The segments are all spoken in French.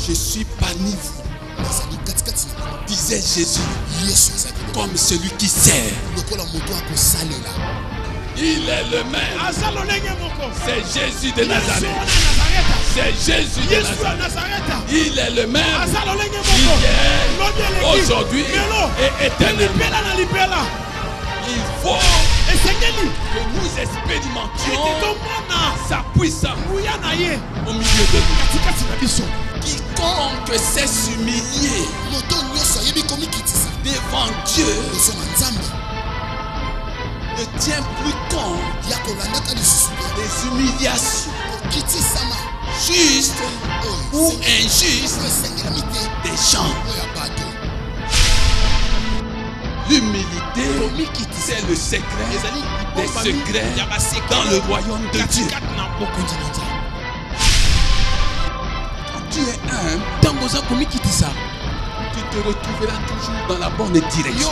Je suis parmi vous, disait Jésus, comme celui qui sert. Il est le même. C'est Jésus de Nazareth. C'est Jésus de Nazareth. Il est le même. Hier, aujourd'hui et éternellement. Il faut que nous expérimentions sa puissance au milieu de nous. Quiconque sait s'humilier devant Dieu ne tient plus compte des humiliations, justes ou injustes, des gens. L'humilité, c'est le secret des secrets dans le royaume de Dieu. Quand tu es humble, tu te retrouveras toujours dans la bonne direction.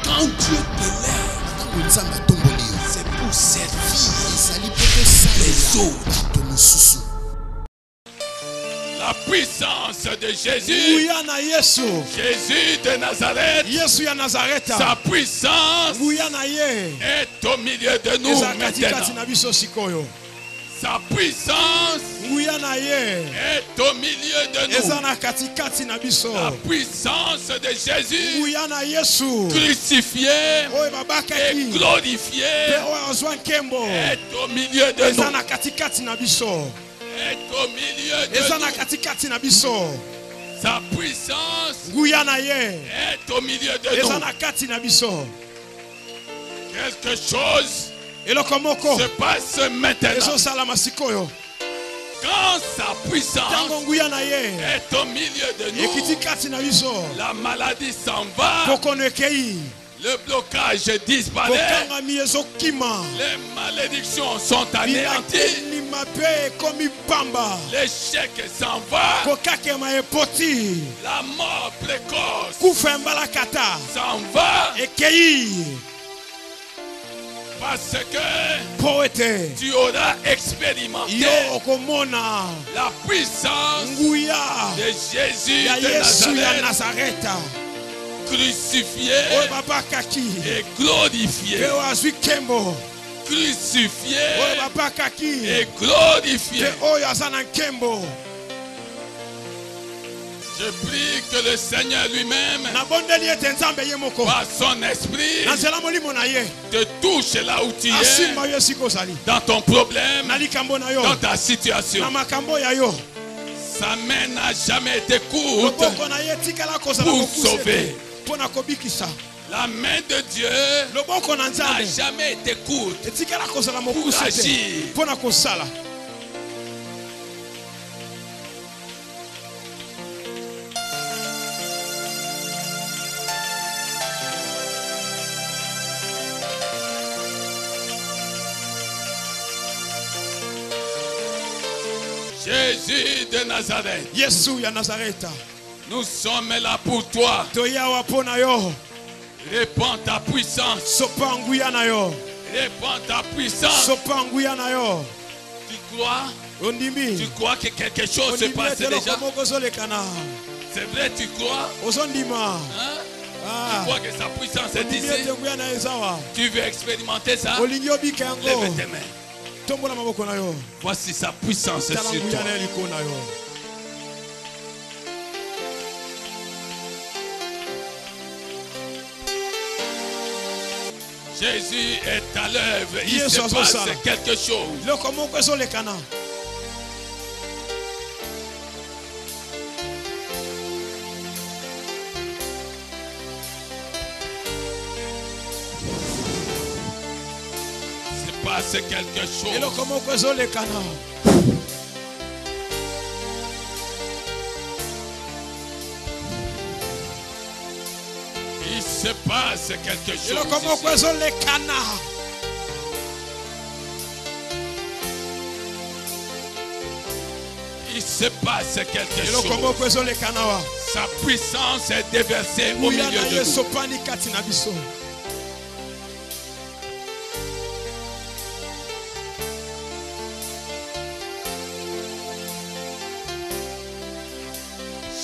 Quand Dieu t'élève, c'est pour servir les autres. La puissance de Jésus, Jésus de Nazareth, sa puissance est au milieu de nous maintenant. Sa puissance est au milieu de nous. La puissance de Jésus crucifié et glorifié est au milieu de nous. Est au milieu de nous. Sa puissance est au milieu de nous. Quelque chose se passe maintenant. Quand sa puissance est au milieu de nous, la maladie s'en va, le blocage disparaît, les malédictions sont anéanties, l'échec s'en va, la mort précoce s'en va. Parce que tu auras expérimenté la puissance de Jésus de Nazareth, crucifié et glorifié. Crucifié et glorifié. Je prie que le Seigneur lui-même, par son esprit, te touche là où tu es, dans ton problème, dans ta situation. Sa main n'a jamais été courte pour sauver. La main de Dieu n'a jamais été courte pour agir. Jésus de Nazareth. Nous sommes là pour toi. Répands ta puissance. Répands ta puissance. Tu crois que quelque chose se passe déjà? C'est vrai, tu crois? Tu crois que sa puissance est ici? Tu veux expérimenter ça? Lève tes mains. Voici sa puissance sur toi. Jésus est à l'œuvre. Il se passe quelque chose. C'est quelque chose. Il se passe quelque chose. Il se passe quelque chose. Sa puissance est déversée au milieu de nous.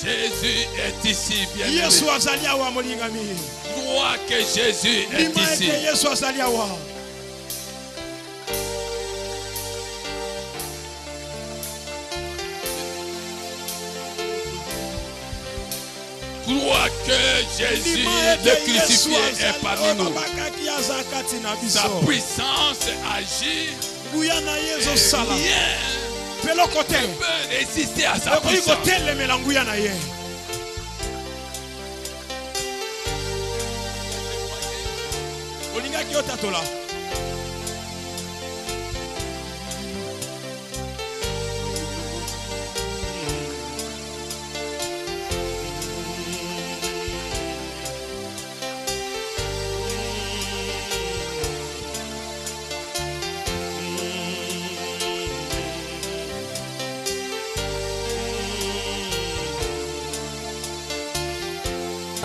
Jésus est ici, bien-aimé. Crois que Jésus est ici. Crois que Jésus, le crucifié, est parmi nous. Sa puissance agit. Rien ne peut résister à sa puissance.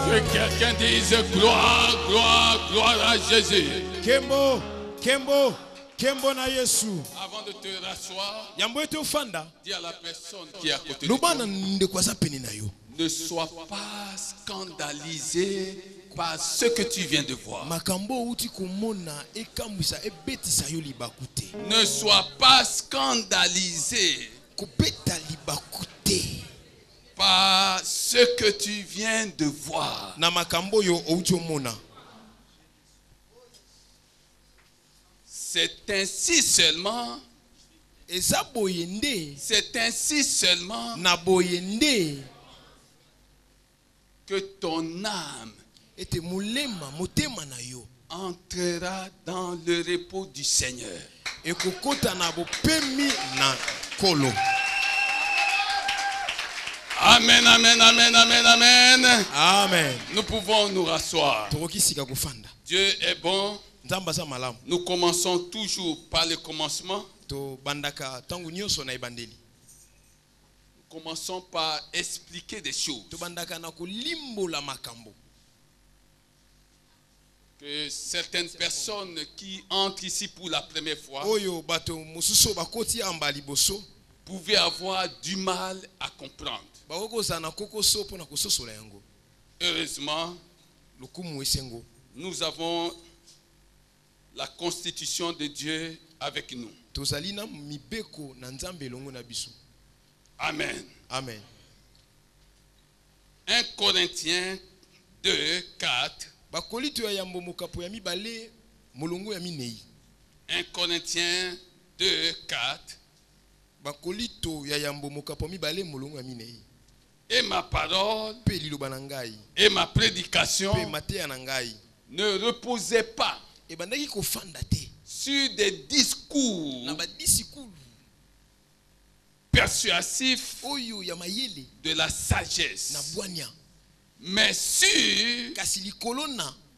Que quelqu'un dise gloire, gloire, gloire à Jésus. Kembo, Kembo, Kembo na Yesu. Avant de te rasseoir, dis à la personne qui est à côté de toi, ne sois pas scandalisé par ce que tu viens de voir. Ne sois pas scandalisé par ce que tu viens de voir. C'est ainsi seulement que ton âme entrera dans le repos du Seigneur. Amen, amen, amen, amen, amen. Amen. Nous pouvons nous rasseoir. Dieu est bon. Nous commençons toujours par le commencement. Nous commençons par expliquer des choses. Que certaines personnes qui entrent ici pour la première fois pouvaient avoir du mal à comprendre. Heureusement, nous avons la constitution de Dieu avec nous. Amen. Amen. 1 Corinthiens 2, 4. 1 Corinthiens 2, 4. Et ma parole et ma prédication ne reposaient pas sur des discours persuasifs de la sagesse, mais sur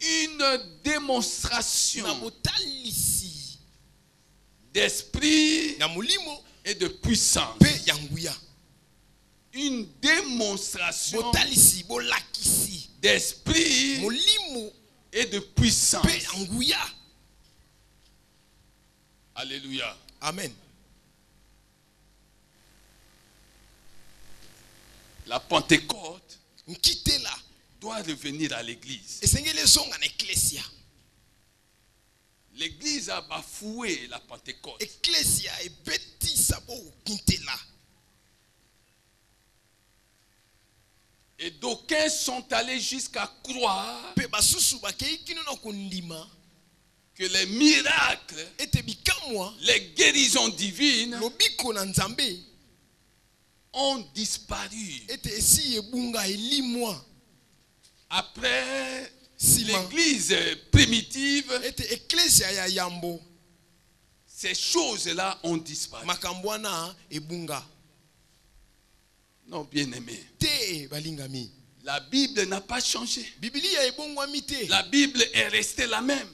une démonstration d'esprit et de puissance. Une démonstration d'esprit et de puissance. Alléluia. Amen. La Pentecôte doit revenir à l'église. L'église a bafoué la Pentecôte. Et d'aucuns sont allés jusqu'à croire que les miracles, les guérisons divines ont disparu. Après l'église primitive, ces choses-là ont disparu. Non, bien-aimé. La Bible n'a pas changé. La Bible est restée la même.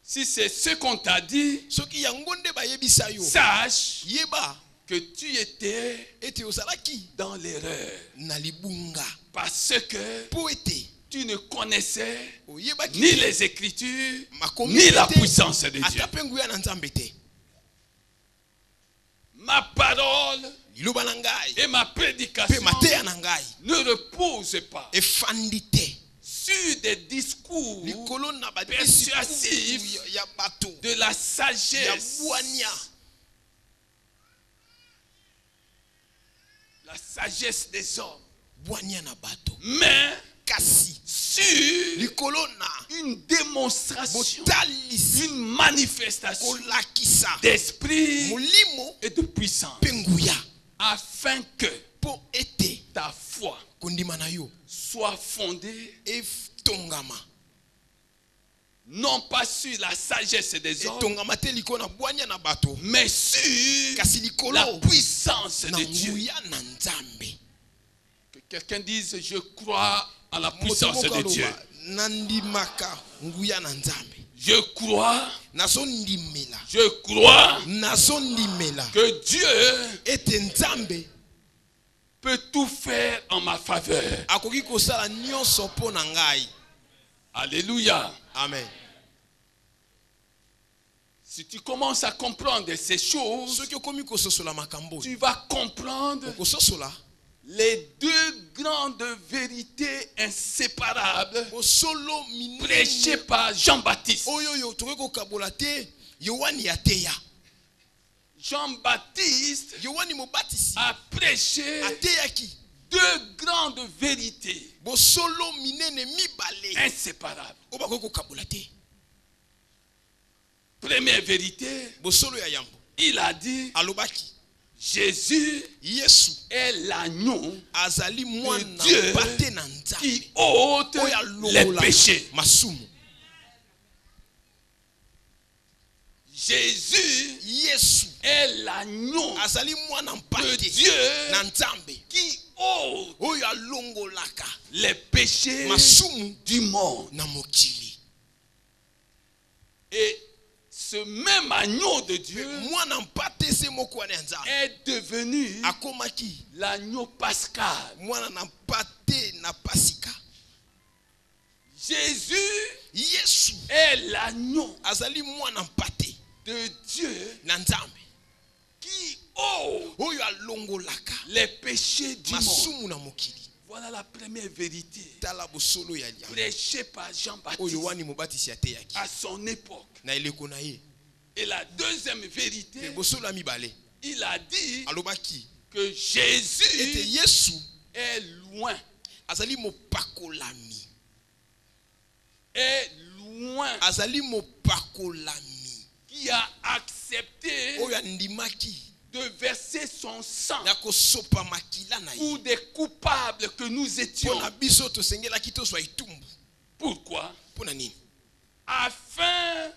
Si c'est ce qu'on t'a dit, sache que tu étais dans l'erreur. Parce que tu ne connaissais ni les Écritures, ni la puissance de Dieu. Ma parole Et ma prédication ne repose pas sur des discours persuasifs de la sagesse. La sagesse des hommes. Mais sur une démonstration, une manifestation d'esprit et de puissance, afin que ta foi soit fondée non pas sur la sagesse des hommes, mais sur la puissance de Dieu. Que quelqu'un dise: je crois en la puissance de Dieu. Je crois que Dieu peut tout faire en ma faveur. Alléluia. Amen. Si tu commences à comprendre ces choses, tu vas comprendre les deux grandes vérités inséparables prêchées par Jean-Baptiste. Jean-Baptiste a prêché deux grandes vérités inséparables. Première vérité, il a dit: Jésus est l'agneau de Dieu qui ôte les péchés. Jésus est l'agneau de Dieu qui ôte les péchés du monde. Et ce même agneau de Dieu est devenu l'agneau pascal. Jésus est l'agneau de Dieu qui ôte les péchés du monde. Voilà la première vérité prêchée par Jean-Baptiste à son époque. Et la deuxième vérité, il a dit que Jésus est loin. Est loin. Qui a accepté de verser son sang pour des coupables que nous étions. Pourquoi? Afin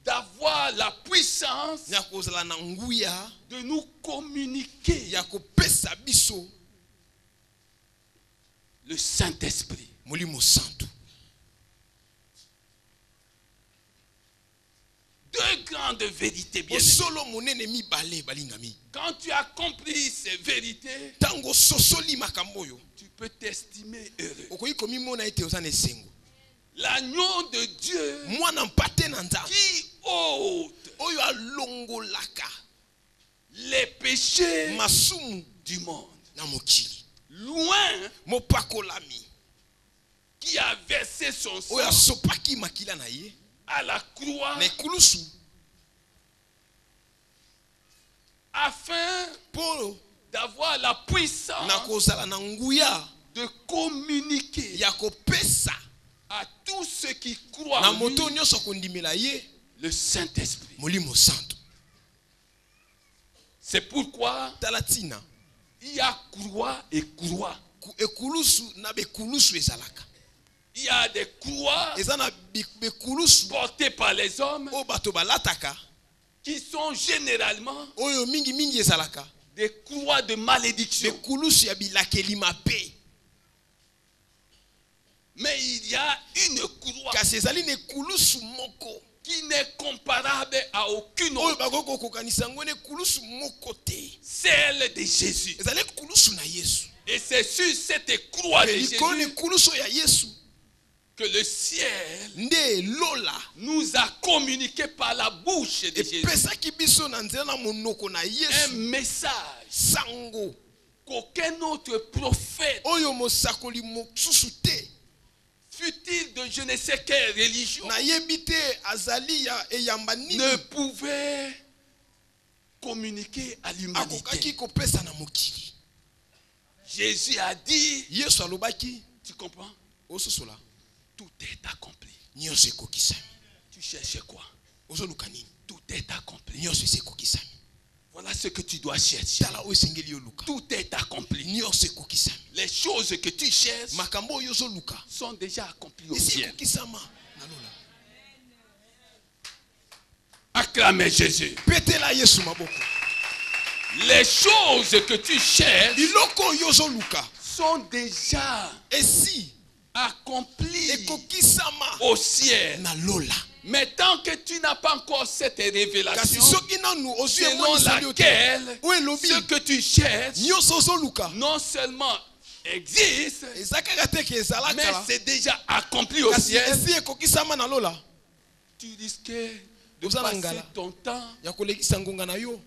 d'avoir la puissance de nous communiquer le Saint-Esprit. Deux grandes vérités bien aimées. Quand tu as compris ces vérités, tu peux t'estimer heureux. L'agneau de Dieu qui ôte les péchés du monde. Loin, qui a versé son sang à la croix afin d'avoir la puissance de communiquer à tous ceux qui croient en lui le Saint-Esprit. C'est pourquoi il y a croix et croix. Il y a des croix portées par les hommes qui sont généralement des croix de malédiction. Mais il y a une croix qui n'est comparable à aucune autre. Celle de Jésus. Et c'est sur cette croix de Jésus que le ciel nous a communiqué par la bouche de Jésus un message sango qu'aucun autre prophète, oyo mosakoli mosusu te fut-il de je ne sais quelle religion, nayebi te azali ya eyamba nini ne pouvait communiquer à l'humanité. akokaki kopesa na mokili. Jésus a dit, Yesu alobaki, tu comprends? ososola Tout est accompli. nyonso ekokisami. Tu cherches quoi? Ozoluka nini? Tout est accompli. Nyonso esi ekokisami. Voilà ce que tu dois chercher. Tala oyo esengeli yoluka. Tout est accompli. Nyonso ekokisami. Les choses que tu cherches Makambo oyo ozoluka sont déjà accomplies au esi ciel. ekokisama na lola. Acclamez Jésus. Petela Yesu maboko. Les choses que tu cherches Biloko oyo ozoluka sont déjà esi accomplies ekokisama au ciel. na lola. Mais tant que tu n'as pas encore cette Kasi révélation soki nanu ozwi selon emoniseli yo te, laquelle oyo elobi ce que tu cherches nyonso ozoluka non seulement existe, eza kaka te ke mais ezalaka, c'est déjà accompli au kasi ciel, esi ekokisama na lola. tu risquais de Oza na passer ngala ton temps ya kolekisa ngonga na yo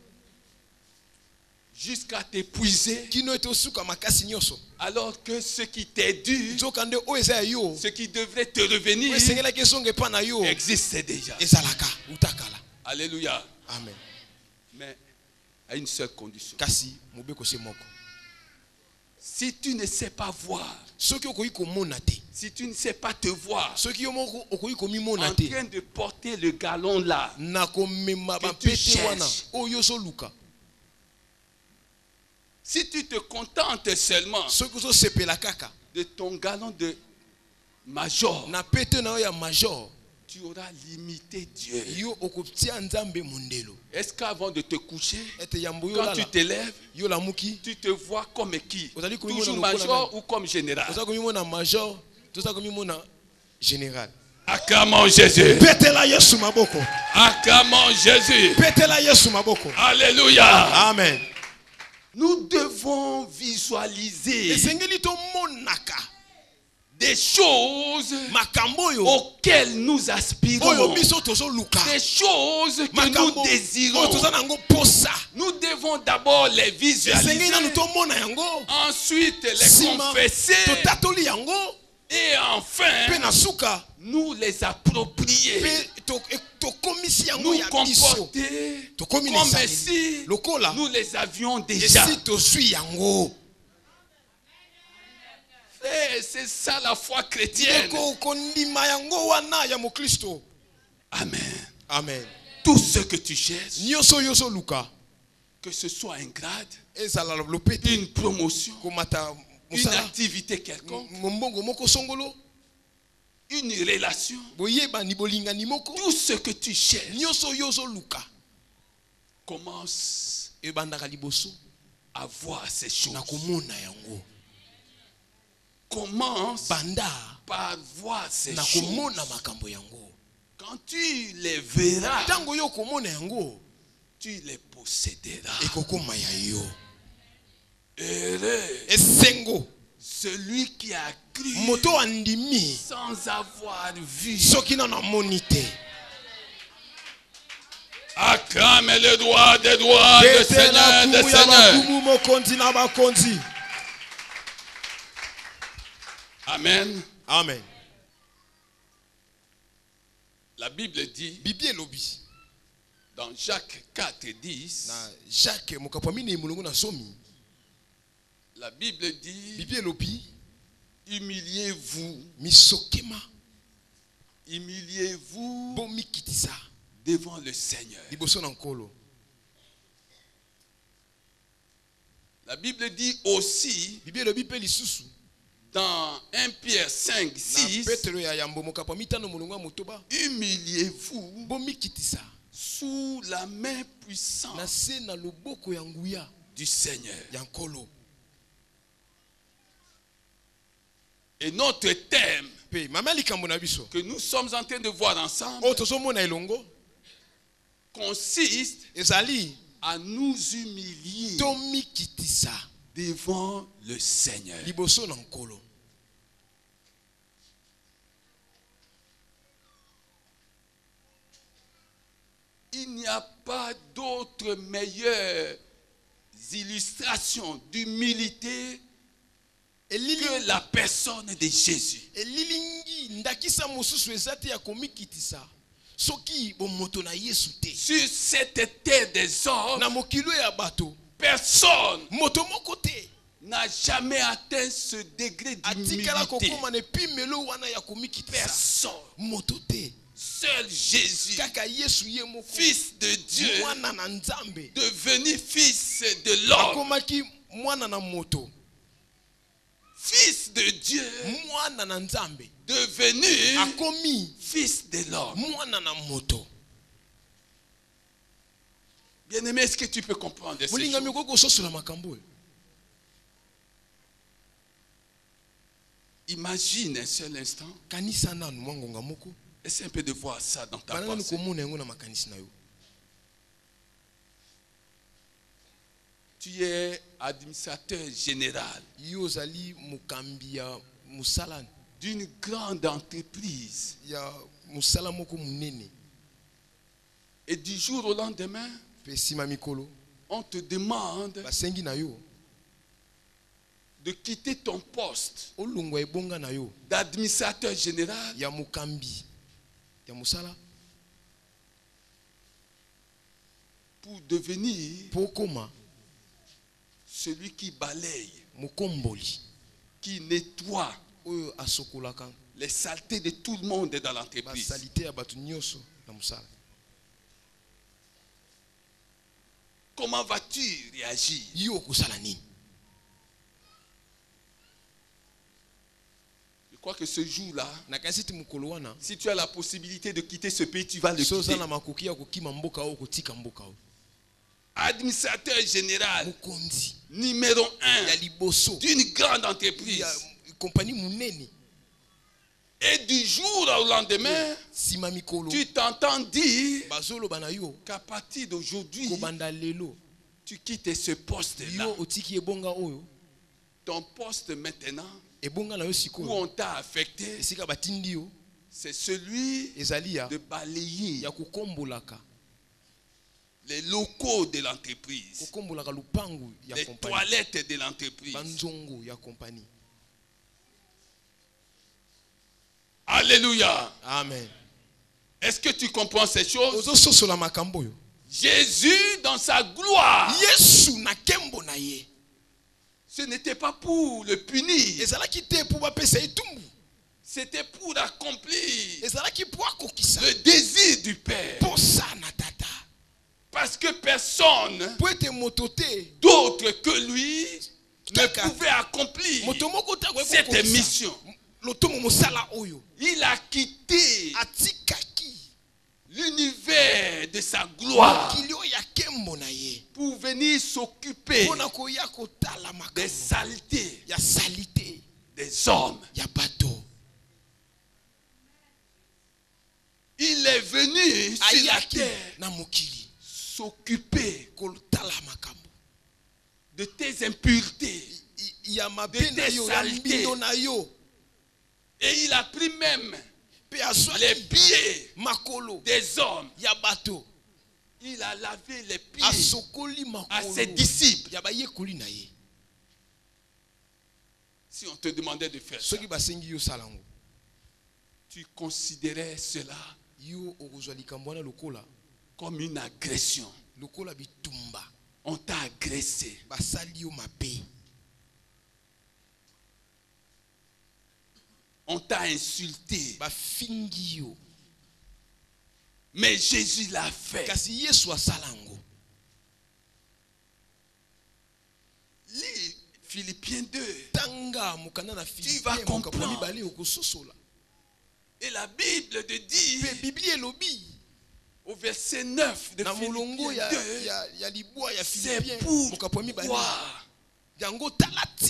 jusqu'à t'épuiser, kino ete osuka makasi nyonso, alors que ce qui t'est dû, nzoka nde oyo eza ya yo, ce qui devrait te revenir, oyo esengelaki ezonga epa na yo existe déjà. ezalaka utakala. Alléluia. Amen. Mais à une seule condition. Kasi mobeko se moko, Si tu ne sais pas voir, soki okoki komona te, si tu ne sais pas te voir soki yo moko okoki komimona en te train de porter le galon là, na komema Que tu bapete cherches. wana oyo ozoluka, si tu te contentes seulement soki ozosepela kaka de ton galon de major, na pete na yo ya major, tu auras limité Dieu. yo okotia nzambe mondelo. Est-ce qu'avant de te coucher, Ete yambo yo quand lala tu t'élèves, yo lamuki tu te vois comme qui? Ozali komimona Toujours lokola major nani? ou comme général? oza komimona major toza komimona général. Acclamons Jésus. Petela Yesu maboko. Acclamons Jésus. Petela Yesu maboko. Alléluia. Amen. Nous devons visualiser Esengeli to monaka des choses makambo yo auxquelles nous aspirons, oyo biso tozoluka, des choses que makambo nous désirons. oyo toza nango posa, Nous devons d'abord les esengeli visualiser, nanu tomona yango, ensuite les sima confesser totatoli yango, et enfin pe na suka nous les approprier, pe tokomisi yango nous ya biso, comporter tokomi comme na si lokola nous les avions déjà. esi tozwi yango. C'est ça la foi chrétienne. Kondima yango wana ya mokristo. Amen. Amen. Tout ce que tu cherches, Nyonso yo soluka, que ce soit un grade, ezala lopete, une promotion, komata une musala, activité quelconque, mbongo moko songolo, une relation, boyeba ni bolingani moko, tout ce que tu cherches, nyonso yo soluka, commence ebandaka liboso à voir ces choses. na komona yango. Commence Banda par voir ces na choses. komona makambo yango. Quand tu les verras, Tango yo komona yango, tu les posséderas. ekokoma ya yo. Heureux Esengo celui qui a cru moto andimi sans avoir vu. soki na moni te. Acclame le droit des droits, le Seigneur des seigneurs. mokonzi na bakonzi. Amen. Amen. La Bible dit Bibi elobi dans Jacques 4:10, na Jacques mokapamine mulungu na somi. la Bible dit Bibi elobi humiliez-vous, misokema humiliez-vous bo mikitisa devant le Seigneur. liboso na nkolo. La Bible dit aussi Bibi elobi pe lisusu dans 1 Pierre na 5:6, Petro ya yambo mokapamitano mulungu motoba, humiliez-vous bo mikitisa sous la main na puissante se na loboko ya nguya du Seigneur. ya nkolo. Et notre thème Pe mama likambo na biso que nous sommes en train de voir ensemble o tozomona elongo consiste ezali à nous humilier to mikitisa devant le Seigneur. liboso na nkolo. Il n'y a pas d'autre meilleure illustrations d'humilité que la personne de Jésus. Sur cette terre des hommes, personne n'a jamais atteint ce degré d'humilité. Personne. Seul Jésus, Fils de Dieu, devenu Fils de l'homme. Fils de Dieu, devenu Fils de l'homme. Bien-aimé, est-ce que tu peux comprendre ces choses? Imagine un seul instant. Essaie un peu de voir ça dans ta pensée. Tu es administrateur général d'une grande entreprise. Et du jour au lendemain, on te demande de quitter ton poste d'administrateur général pour devenir celui qui balaye, qui nettoie les saletés de tout le monde dans l'entreprise. Comment vas-tu réagir? Je crois que ce jour-là, si tu as la possibilité de quitter ce pays, tu vas le quitter. Administrateur général numéro 1 d'une grande entreprise. Et du jour au lendemain, tu t'entends dire qu'à partir d'aujourd'hui, tu quittes ce poste-là. Ton poste maintenant, où on t'a affecté, c'est celui de balayer les locaux de l'entreprise, les toilettes de l'entreprise. Alléluia. Amen. Est-ce que tu comprends ces choses? Jésus dans sa gloire, ce n'était pas pour le punir, c'était pour accomplir le désir du Père. Parce que personne d'autre que lui ne pouvait accomplir cette mission. Il a quitté l'univers de sa gloire pour venir s'occuper des saletés des hommes. Il est venu sur la terre s'occuper de tes impuretés, de tes saletés. Et il a pris même les pieds des hommes. Il a lavé les pieds à ses disciples. Si on te demandait de faire ça, tu considérais cela comme une agression. On t'a agressé. On t'a insulté. Mais Jésus l'a fait. Lis Philippiens 2. Tu vas comprendre. Et la Bible te dit au verset 9 de Philippiens 2,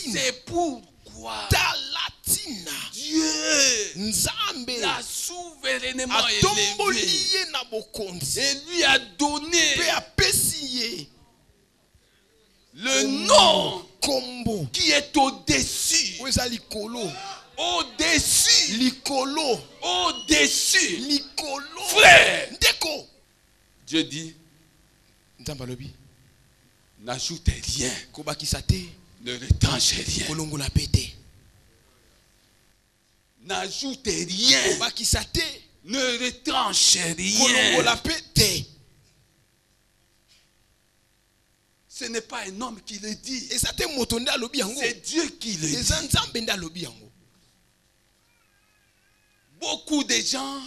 c'est pourquoi Dieu l'a souverainement élevé et lui a donné le nom qui est au-dessus. Au-dessus. Frère, Dieu dit, N'ajoutez rien. Kobakisate. Ne retranchez rien. Kolongola pete. N'ajoutez rien. Kobakisate. Ne retranchez rien. Kolongola pete. Ce n'est pas un homme qui le dit. C'est Dieu qui le dit. Beaucoup de gens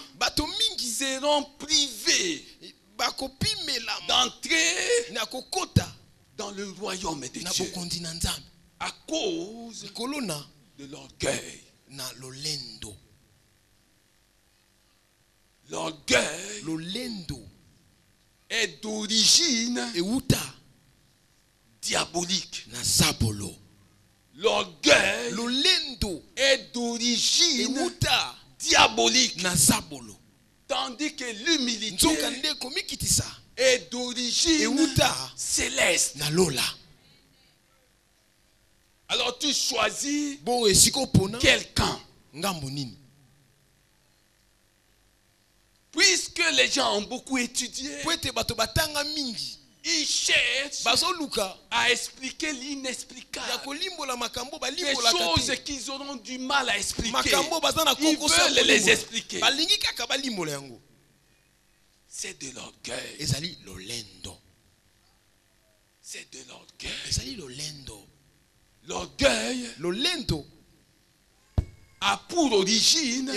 seront privés d'entrer dans le royaume de Dieu à cause de l'orgueil. L'orgueil est d'origine diabolique. L'orgueil est d'origine diabolique. Tandis que l'humilité est d'origine céleste. Alors tu choisis quel camp? Puisque les gens ont beaucoup étudié, ils cherchent à expliquer l'inexplicable. Des choses qu'ils auront du mal à expliquer. Ils veulent les expliquer. C'est de l'orgueil. C'est de l'orgueil. L'orgueil a pour origine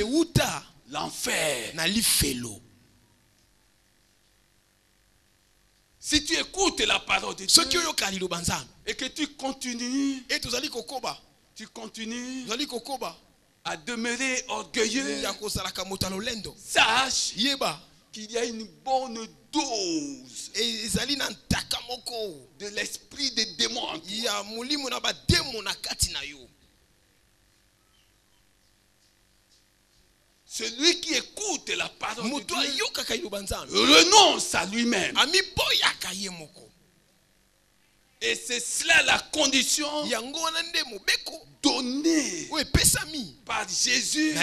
l'enfer. Si tu écoutes la parole de Dieu et que tu continues à demeurer orgueilleux, sache qu'il y a une bonne dose de l'esprit des démons. Celui qui écoute la parole de Dieu renonce à lui-même. Et c'est cela la condition donnée par Jésus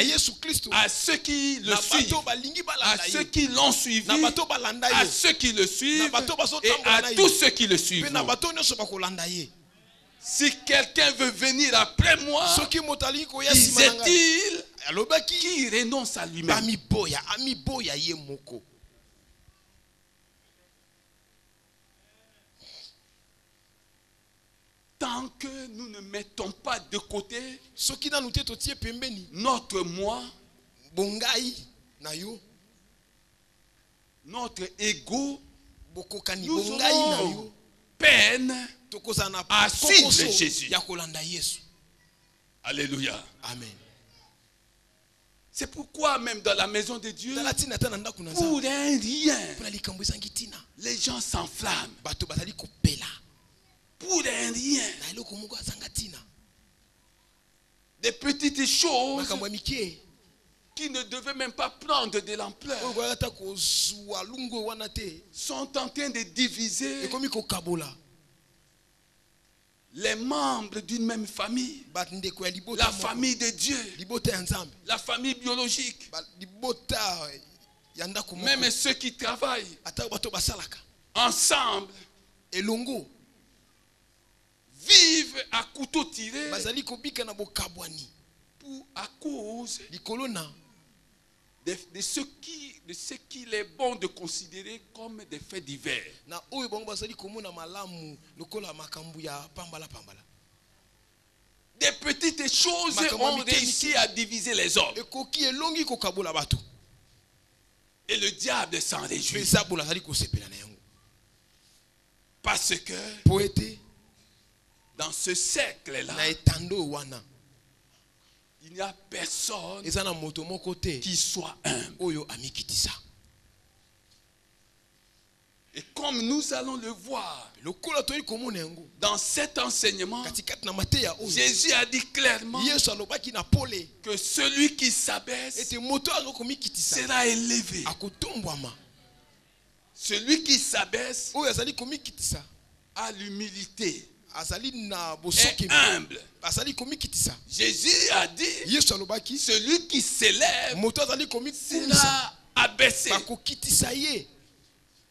à ceux qui le suivent, à ceux qui l'ont suivi, à ceux qui le suivent et à tous ceux qui le suivent. Si quelqu'un veut venir après moi, disait-il, qui renonce à lui-même. Tant que nous ne mettons pas de côté notre moi, notre ego, nous aurons peine à suivre Jésus. Alléluia. Amen. C'est pourquoi même dans la maison de Dieu, pour un rien, les gens s'enflamment. Pour un rien. Des petites choses qui ne devaient même pas prendre de l'ampleur sont en train de diviser les membres d'une même famille. La famille de Dieu. La famille biologique. Même ceux qui travaillent ensemble vivent à couteau tiré à cause de ce qu'il est bon de considérer comme des faits divers. Des petites choses ont réussi à diviser les hommes. Et le diable s'en réjouit. Parce que dans ce siècle-là, il n'y a personne qui soit humble. Et comme nous allons le voir dans cet enseignement, Jésus a dit clairement que celui qui s'abaisse sera élevé. Celui qui s'abaisse a l'humilité. Est humble. Jésus a dit celui qui s'élève sera abaissé.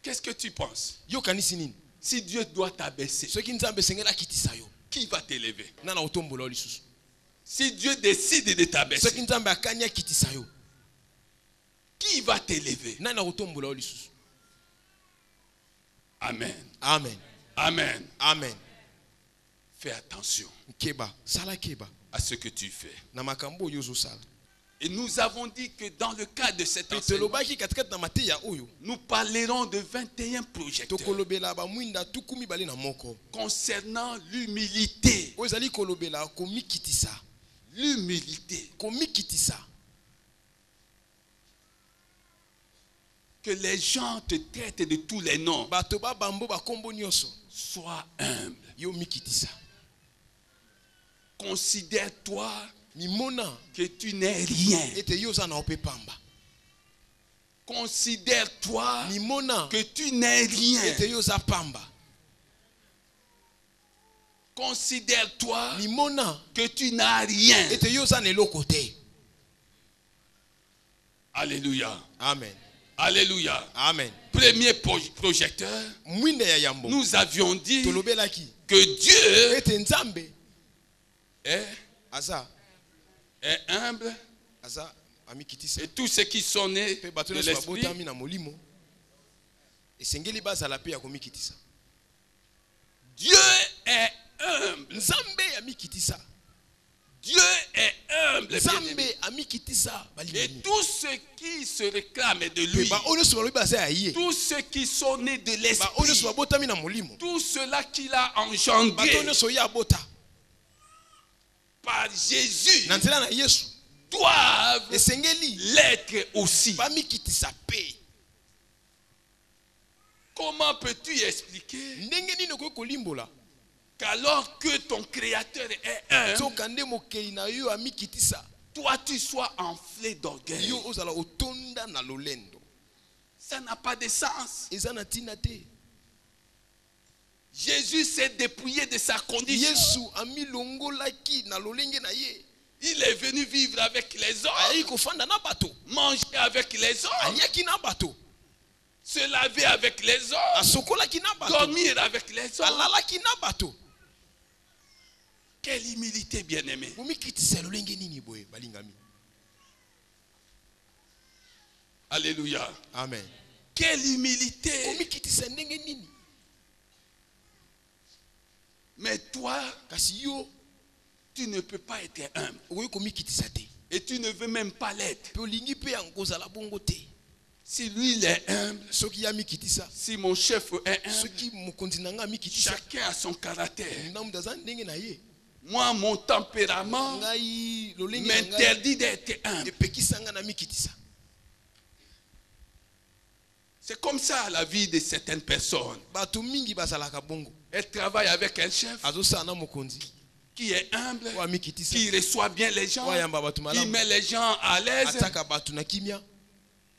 Qu'est-ce que tu penses? Si Dieu doit t'abaisser, qui va t'élever? Si Dieu décide de t'abaisser, qui va t'élever? Amen. Amen. Amen. Amen. Fais attention Keba. à ce que tu fais. Et nous avons dit que dans le cadre de cet enseignement, nous parlerons de 21 projecteurs concernant l'humilité. L'humilité. Que les gens te traitent de tous les noms. Sois humble. Considère-toi que tu n'es rien. Considère-toi que tu n'es rien. Considère-toi que tu n'as rien. Alléluia. Amen. Alléluia. Amen. Premier projecteur, nous avions dit que Dieu est humble. Et tous ceux qui sont nés de l'esprit, Dieu est humble. Dieu est humble. Et tous ceux qui se réclament de lui, tous ceux qui sont nés de l'esprit, tout cela qu'il a engendré par Jésus doivent l'être aussi. Comment peux-tu expliquer qu'alors que ton créateur est humble, toi tu sois enflé d'orgueil? Ça n'a pas de sens. Jésus s'est dépouillé de sa condition. Il est venu vivre avec les hommes, manger avec les hommes, se laver avec les hommes, dormir avec les hommes. Quelle humilité, bien-aimé. Alléluia. Amen. Quelle humilité. Mais toi, tu ne peux pas être humble. Et tu ne veux même pas l'être. Si lui il est humble, si mon chef est humble, chacun a son caractère. Moi, mon tempérament m'interdit d'être humble. C'est comme ça la vie de certaines personnes. Elle travaille avec un chef qui est humble, qui reçoit bien les gens, qui met les gens à l'aise.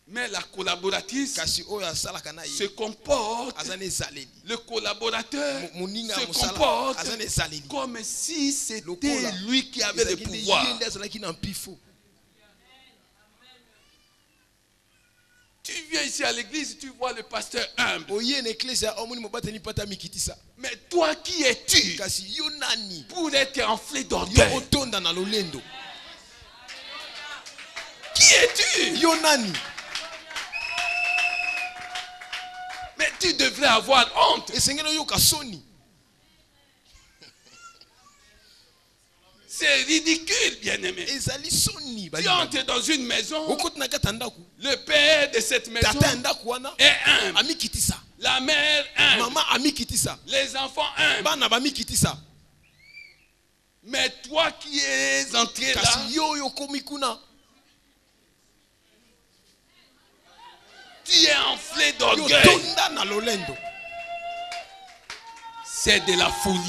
Mais la collaboratrice se comporte, le collaborateur se comporte comme si c'était lui qui avait le pouvoir. Tu viens ici à l'église, tu vois le pasteur humble. Mais toi, qui es-tu pour être enflé d'orgueil? Qui es-tu? Mais tu devrais avoir honte. C'est ridicule, bien-aimé. Tu entres dans une maison, le père de cette maison est humble, la mère humble, les enfants humbles. Mais toi qui es entré là, tu es enflé d'orgueil. C'est de la folie.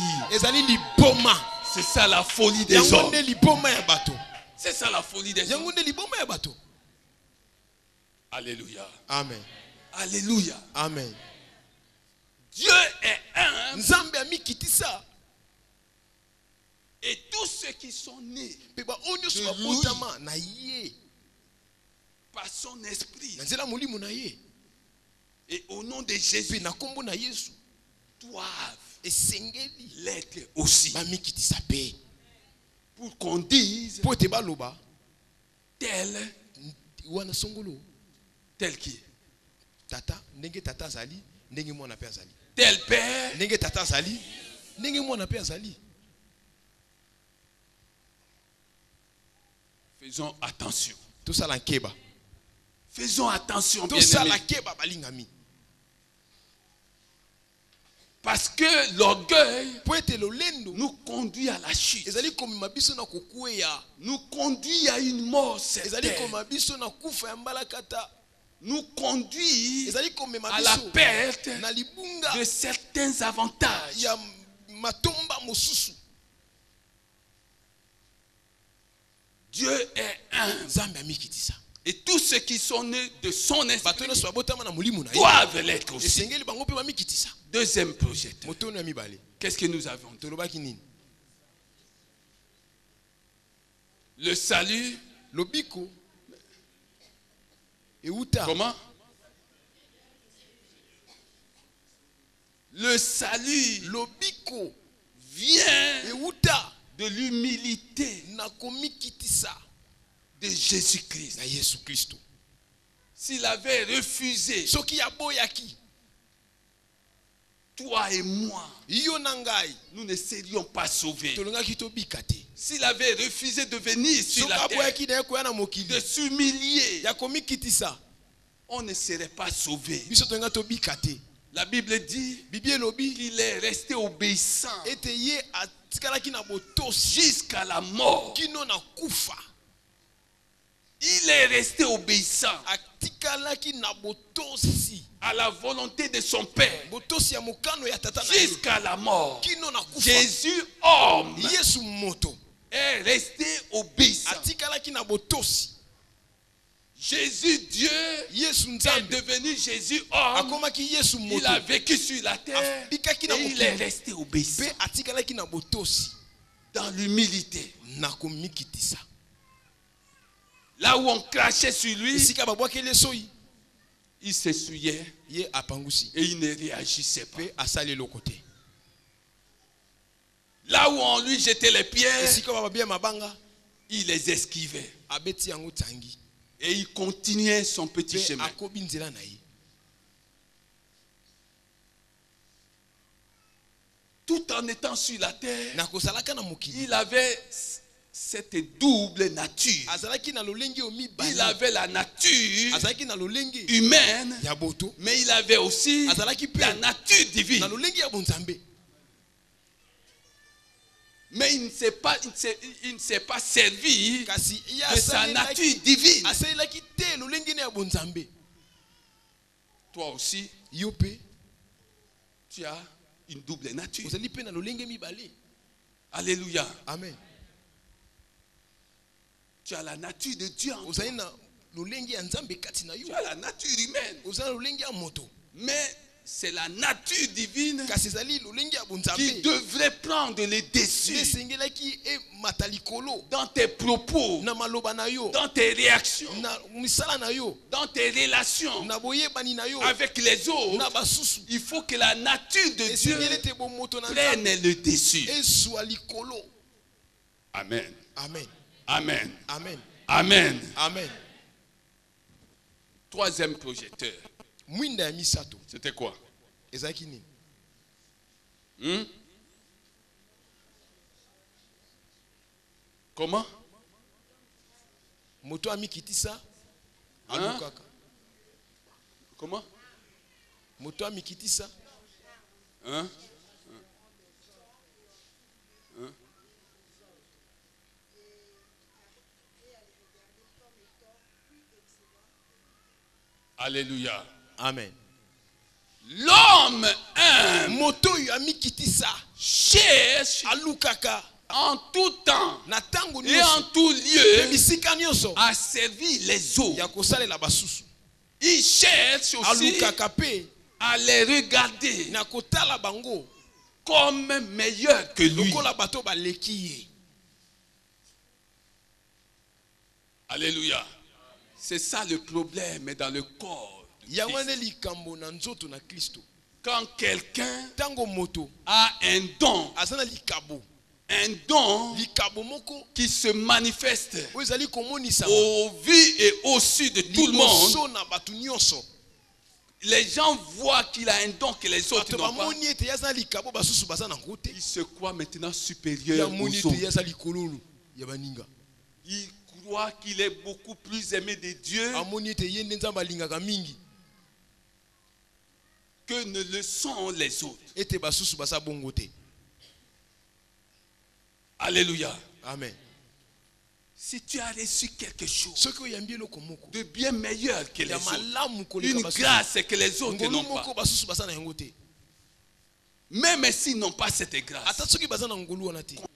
C'est ça la folie des hommes. C'est ça la folie des hommes. Alléluia. Amen. Alléluia. Amen. Dieu est humble. Et tous ceux qui sont nés de lui, par son esprit, et au nom de Jésus, doivent l'être aussi. Pour qu'on dise tel qui tata ndenge tata zali ndenge mwana pe azali tel père ndenge tata zali ndenge mwana pe azali. Faisons attention. Tout ça la keba. Faisons attention, tout ça la keba balingami. Parce que l'orgueil nous conduit à la chute. Nous conduit à une mort certaine. Nous conduit à la perte de certains avantages. Dieu est un. Et tous ceux qui sont nés de son esprit doivent l'être aussi. Deuxième projet. Qu'est-ce que nous avons? Le salut. Comment? Le salut vient de l'humilité de Jésus-Christ. S'il avait refusé, toi et moi, nous ne serions pas sauvés. S'il avait refusé de venir sur la terre, de s'humilier, on ne serait pas sauvés. La Bible dit qu'il est resté obéissant jusqu'à la mort. Il est resté obéissant à la volonté de son Père jusqu'à la mort. Jésus, homme, est resté obéissant. Jésus, Dieu, est devenu Jésus, homme. Il a vécu sur la terre et il est resté obéissant dans l'humilité. Là où on crachait sur lui, il s'essuyait et il ne réagissait pas. Là où on lui jetait les pierres, il les esquivait. Et il continuait son petit chemin. Tout en étant sur la terre, il avait cette double nature. Il avait la nature humaine, mais il avait aussi la nature divine. Mais il ne s'est pas servi de sa nature divine. Toi aussi, tu as une double nature. Alléluia. Amen. Tu as la nature de Dieu en toi. Tu as la nature humaine. Mais c'est la nature divine qui devrait prendre le dessus dans tes propos, dans tes réactions, dans tes relations avec les autres. Il faut que la nature de Dieu prenne le dessus. Amen. Amen. Amen. Amen. Amen. Amen. Troisième projecteur. C'était quoi? Comment? Moto ami kitisa. Comment? Moto ami kitisa. Alléluia. Amen. L'homme cherche en tout temps et en tout lieu à servir les autres. Il cherche aussi à les regarder comme meilleurs que lui. Alléluia. C'est ça le problème dans le corps. Quand quelqu'un a un don qui se manifeste au vu et au su de tout le monde, les gens voient qu'il a un don que les autres n'ont pas. Il se croit maintenant supérieur aux autres. Il croit qu'il est beaucoup plus aimé de Dieu que ne le sont les autres. Alléluia. Amen. Si tu as reçu quelque chose de bien meilleur que les autres, une grâce que les autres n'ont pas, même s'ils n'ont pas cette grâce,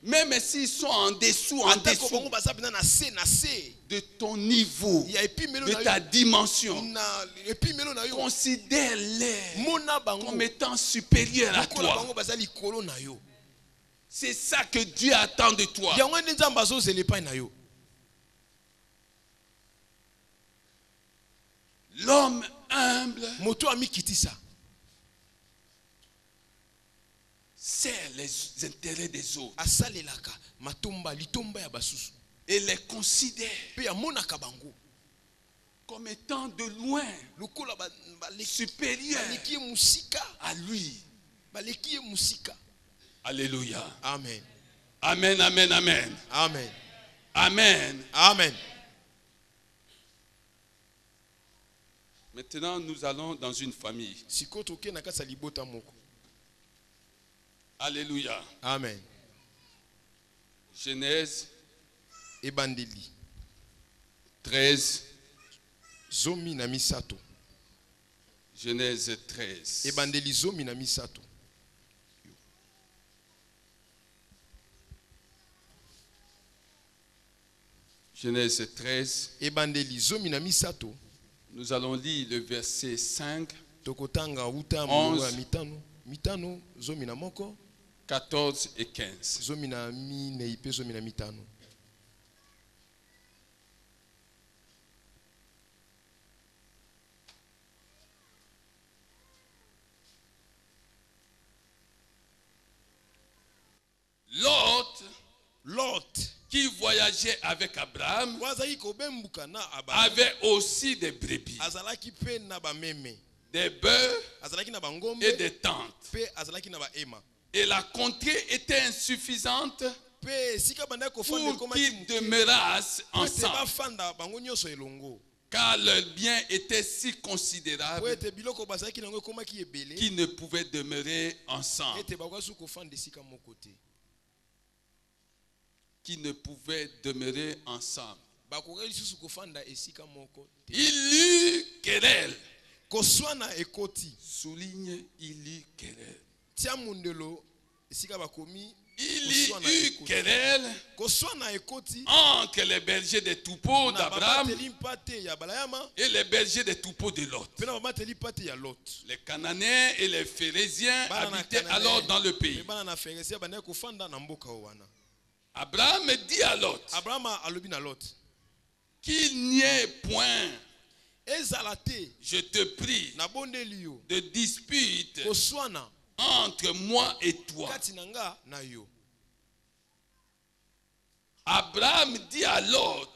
même s'ils sont en dessous de ton niveau, de ta dimension, considère-les comme étant supérieurs à toi. C'est ça que Dieu attend de toi. L'homme humble sert les intérêts des autres et les considère comme étant de loin supérieurs à lui. Alléluia. Amen. Amen, amen, amen. Amen. Amen. Amen. Maintenant, nous allons dans une famille. Alléluia. Amen. Genèse Ebandeli 13. Zomi na misato. Genèse 13. Ebandeli zomi na misato. Genèse 13. Ebandeli zomi na misato. Nous allons lire le verset 5, Tokotanga uta 11, mitano zomi na moko 14 et 15. zomi na mine ipe zomi na mitano. Lot, qui voyageait avec Abraham, avait aussi des brebis, des bœufs et des tentes. Et la contrée était insuffisante pour qu'ils demeurassent ensemble, car leurs biens étaient si considérables qu'ils ne pouvaient demeurer ensemble. Qui ne pouvaient demeurer ensemble. Il eut querelle. Souligne, il eut querelle. Il y eut querelle entre les bergers des troupeaux d'Abraham et les bergers des troupeaux de Lot. Les Cananéens et les Phérésiens habitaient alors dans le pays. Abraham dit à Lot qu'il n'y ait point, je te prie, de dispute entre moi et toi. Abraham dit à Lot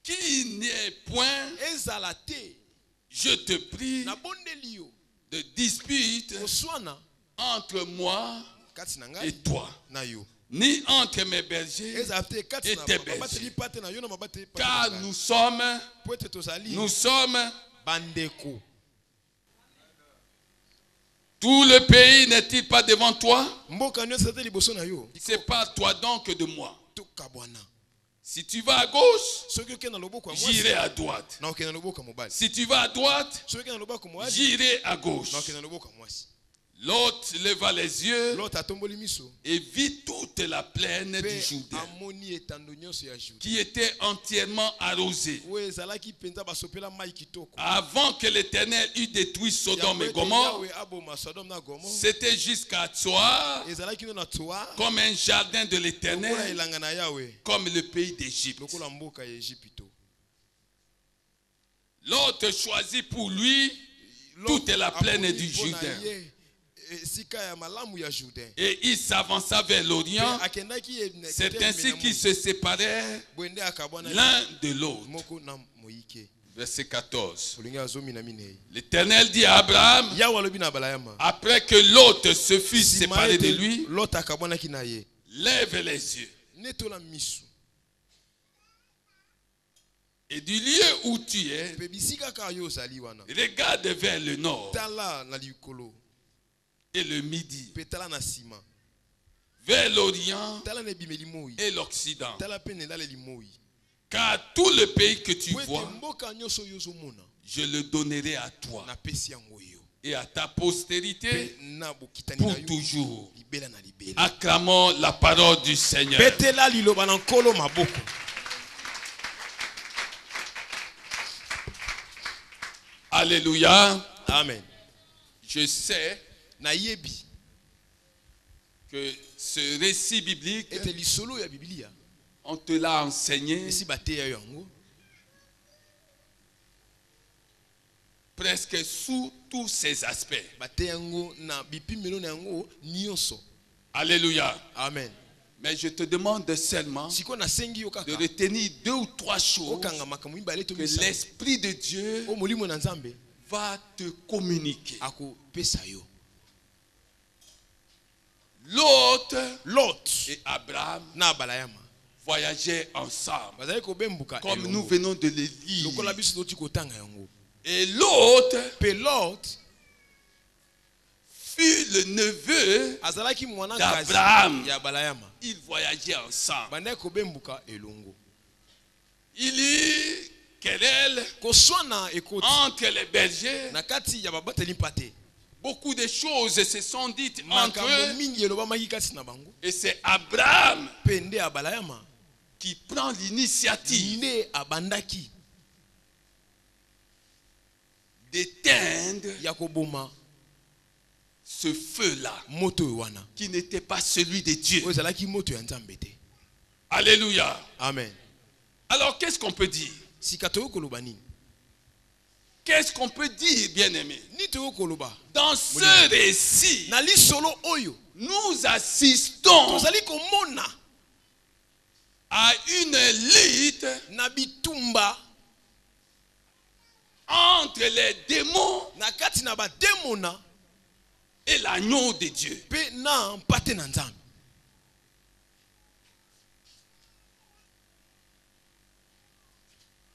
qu'il n'y ait point, je te prie, de dispute entre moi et toi, ni entre mes bergers et tes bergers, car nous sommes bandeko. Tout le pays n'est-il pas devant toi? C'est pas toi donc que de moi. Si tu vas à gauche, j'irai à droite. Si tu vas à droite, j'irai à gauche. Lot leva les yeux et vit toute la plaine du Jourdain qui était entièrement arrosée. Avant que l'Éternel eût détruit Sodome et Gomorrhe, c'était jusqu'à Tsoar, comme un jardin de l'Éternel, comme le pays d'Égypte. Lot choisit pour lui toute la plaine du Jourdain. Et il s'avança vers l'Orient. C'est ainsi qu'ils se séparèrent l'un de l'autre. Verset 14. L'Éternel dit à Abraham, après que l'autre se fût séparé de lui, lève les yeux. Et du lieu où tu es, regarde vers le nord et le midi, vers l'Orient et l'Occident. Car tout le pays que tu vois, je le donnerai à toi et à ta postérité pour toujours. Acclamons la parole du Seigneur. Alléluia. Amen. Je sais que ce récit biblique, on te l'a enseigné presque sous tous ses aspects. Alléluia. Amen. Mais je te demande seulement de retenir 2 ou 3 choses que l'Esprit de Dieu va te communiquer. Lot et Abraham voyageaient ensemble, comme nous venons de le lire. Et Lot fut le neveu d'Abraham. Ils voyageaient ensemble. Il y eut querelle entre les bergers. Beaucoup de choses se sont dites entre eux. Et c'est Abraham qui prend l'initiative d'éteindre ce feu-là qui n'était pas celui de Dieu. Alléluia. Amen. Alors qu'est-ce qu'on peut dire? Qu'est-ce qu'on peut dire, bien-aimé? Dans ce récit, nous assistons à une lutte entre les démons et l'agneau de Dieu.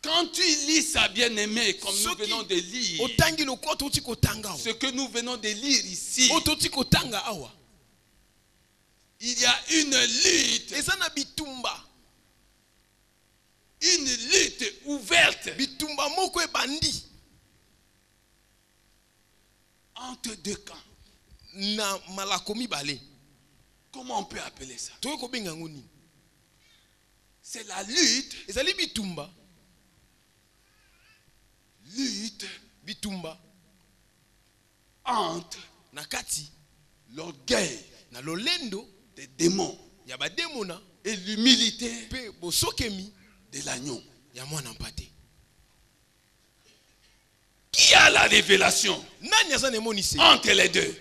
Quand tu lis ça, bien-aimé, comme nous venons de lire, ce que nous venons de lire ici, il y a une lutte ouverte entre 2 camps. Comment on peut appeler ça? C'est la lutte entre l'orgueil des démons et l'humilité de l'agneau. Qui a la révélation entre les deux?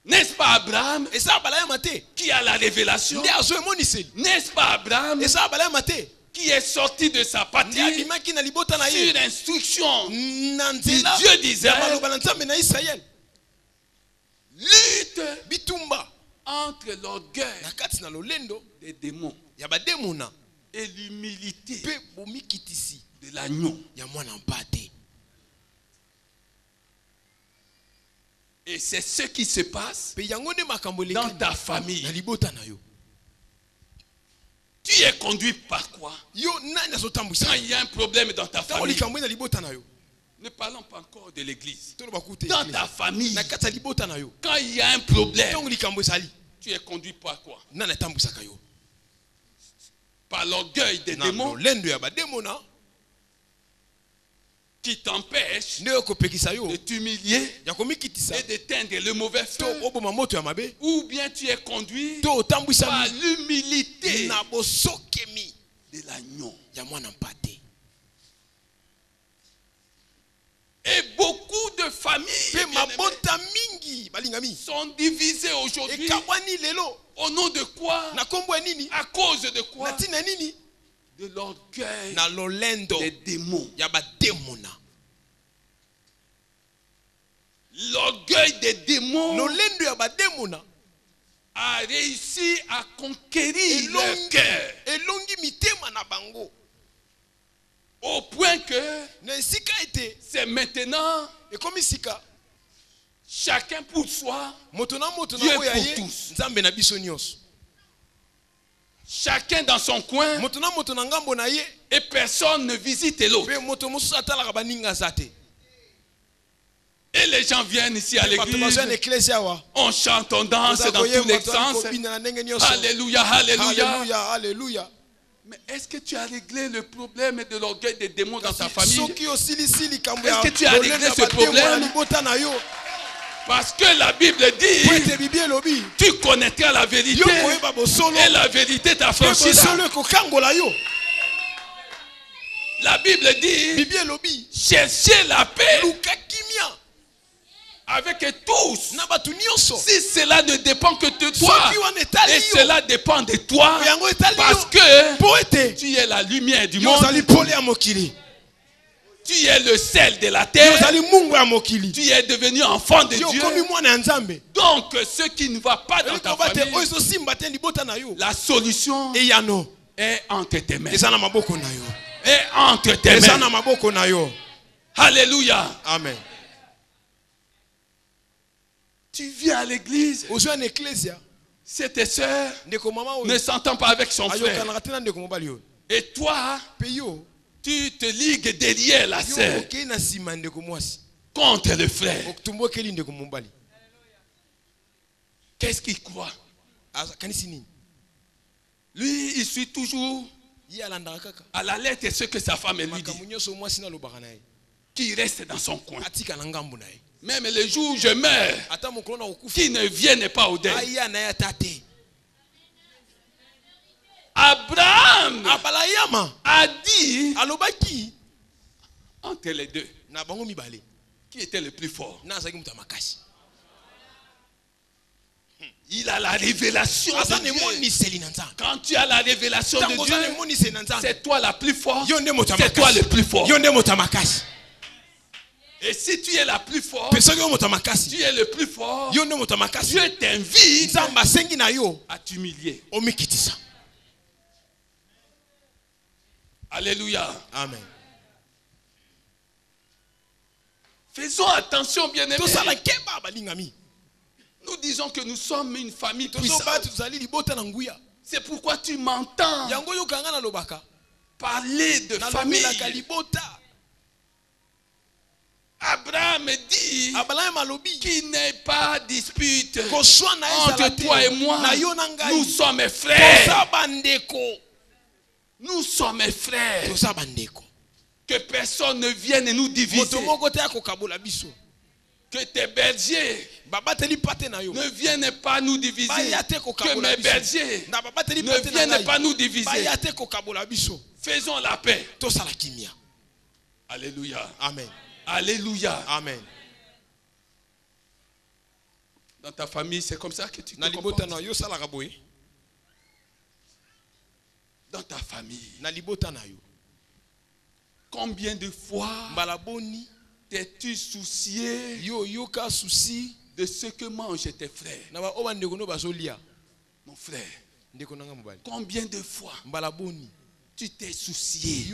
N'est-ce pas Abraham qui a la révélation? N'est-ce pas Abraham qui est sorti de sa patrie sur instruction du Dieu d'Israël? Lutte entre l'orgueil des démons et l'humilité de l'agneau. Et c'est ce qui se passe dans ta famille. Tu es conduit par quoi? Quand il y a un problème dans ta famille, ne parlons pas encore de l'église. Dans ta famille, quand il y a un problème, tu es conduit par quoi? Par l'orgueil des démons qui t'empêche de t'humilier et d'éteindre le mauvais feu. Ou bien tu es conduit par l'humilité de l'agneau. Et familles sont divisées aujourd'hui. Au nom de quoi? À cause de quoi? De l'orgueil des démons. L'orgueil des démons a réussi à conquérir leur cœur. Au point que c'est maintenant chacun pour soi, Dieu pour tous. Chacun dans son coin et personne ne visite l'autre. Et les gens viennent ici à l'église, on chante, on danse dans tous les sens. Alléluia, alléluia, alléluia. Mais est-ce que tu as réglé le problème de l'orgueil des démons dans ta famille? Est-ce que tu as réglé ce problème? Parce que la Bible dit, tu connaîtras la vérité et la vérité t'affranchira. La Bible dit, cherchez la paix avec tous. Si cela ne dépend que de toi, et cela dépend de toi, parce que tu es la lumière du monde, tu es le sel de la terre, tu es devenu enfant de Dieu. Donc ce qui ne va pas dans ta famille, la solution est entre tes mains. Et entre tes mains. Alléluia. Amen. Tu viens à l'église, c'est tes soeurs ne s'entendent pas avec son frère. Et toi, tu te ligues derrière la sœur contre le frère. Qu'est-ce qu'il croit? Lui, il suit toujours à la lettre ce que sa femme lui dit, qui reste dans son coin. Même le jour où je meurs, qui ne viennent pas au deuil. Abraham a dit entre les deux, qui était le plus fort? Il a la révélation de Dieu. Quand tu as la révélation de Dieu, c'est toi la plus forte, c'est toi le plus fort. Et si tu es la plus forte, tu es le plus fort, Dieu t'invite à t'humilier. Alléluia. Amen. Faisons attention, bien-aimés. Nous disons que nous sommes une famille puissante. C'est pourquoi tu m'entends parler de famille. Abraham dit qu'il n'est pas dispute entre toi et moi. Nous sommes frères. Nous sommes frères. Que personne ne vienne nous diviser. Que tes bergers ne viennent pas nous diviser. Que mes bergers ne viennent pas nous diviser. Faisons la paix. Alléluia. Amen. Alléluia. Amen. Dans ta famille, c'est comme ça que tu te comportes. Dans ta famille, combien de fois t'es-tu soucié de ce que mangent tes frères? Mon frère, combien de fois tu t'es soucié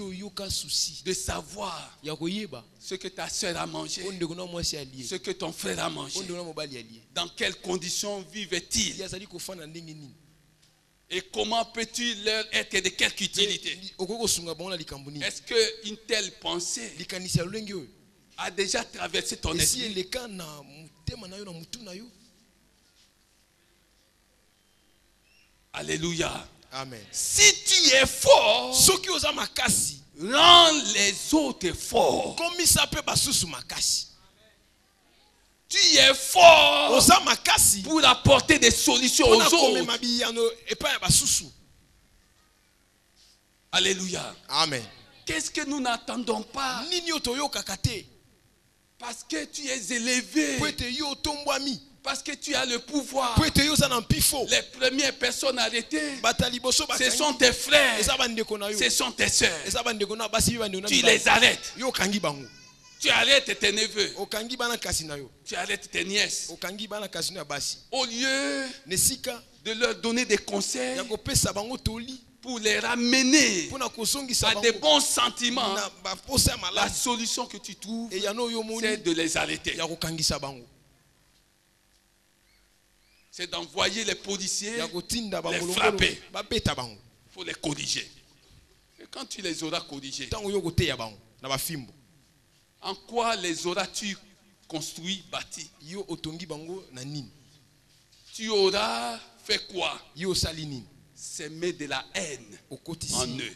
de savoir ce que ta soeur a mangé, ce que ton frère a mangé, dans quelles conditions vivent-ils, et comment peux-tu leur être de quelque utilité? Est-ce qu'une telle pensée a déjà traversé ton esprit? Alléluia. Amen. Si tu es fort, rends les autres forts. Tu es fort pour apporter des solutions aux autres. Alléluia. Amen. Qu'est-ce que nous n'attendons pas? Parce que tu es élevé. Parce que tu as le pouvoir. Les premières personnes arrêtées, ce sont tes frères, ce sont tes sœurs. Tu les arrêtes. Tu arrêtes tes neveux. Tu arrêtes tes nièces. Au lieu de leur donner des conseils pour les ramener à des bons sentiments, la solution que tu trouves, c'est de les arrêter. C'est d'envoyer les policiers les frapper. Il faut les corriger. Et quand tu les auras corrigés, en quoi les auras-tu construits, bâtis? Tu auras fait quoi? S'aimer de la haine en eux.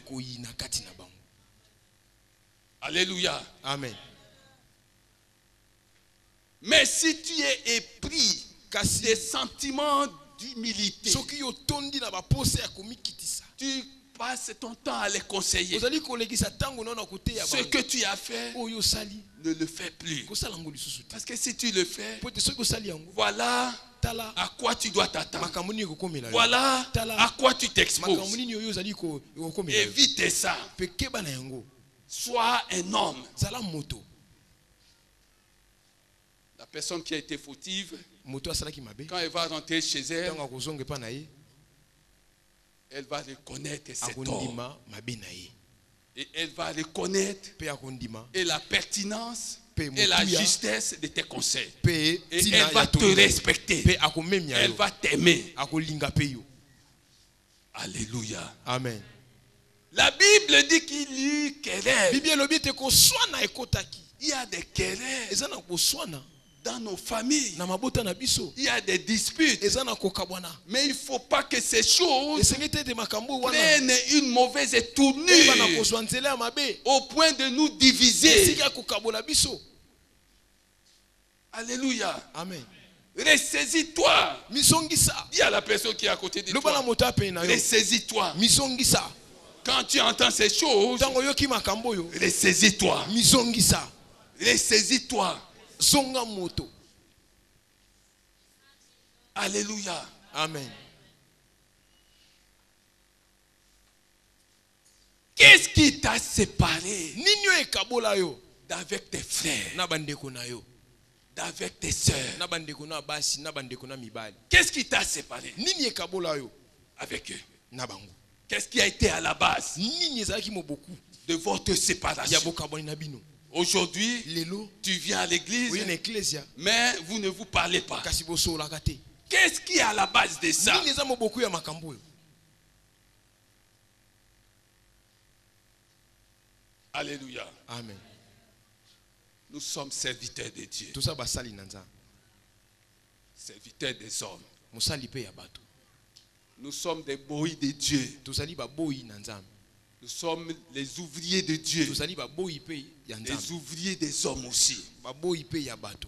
Alléluia. Amen. Mais si tu es épris des sentiments d'humilité, tu passes ton temps à les conseiller. Ce que tu as fait, ne le fais plus. Parce que si tu le fais, voilà à quoi tu dois t'attendre. Voilà à quoi tu t'exposes. Évite ça. Sois un homme. La personne qui a été fautive, quand elle va rentrer chez elle, elle va reconnaître ses torts. Et elle va reconnaître et la pertinence et la justesse de tes conseils. Et elle va te respecter. Elle va t'aimer. Alléluia. Amen. La Bible dit qu'il y a eu querelle. Il y a des querelles dans nos familles. Il y a des disputes. Mais il ne faut pas que ces choses prennent une mauvaise tournure au point de nous diviser. Alléluia. Amen. Ressaisis-toi. Dis à la personne qui est à côté de toi. Ressaisis-toi. Quand tu entends ces choses, ressaisis-toi. Ressaisis-toi. Alléluia. Amen. Qu'est-ce qui t'a séparé d'avec tes frères, d'avec tes sœurs? Qu'est-ce qui t'a séparé avec eux? Qu'est-ce qui a été à la base de votre séparation? Aujourd'hui, tu viens à l'église, mais vous ne vous parlez pas. Qu'est-ce qui est à la base de ça? Alléluia. Amen. Nous sommes serviteurs de Dieu. Serviteurs des hommes. Nous sommes des boys de Dieu. Nous sommes les ouvriers de Dieu. Les ouvriers des hommes aussi.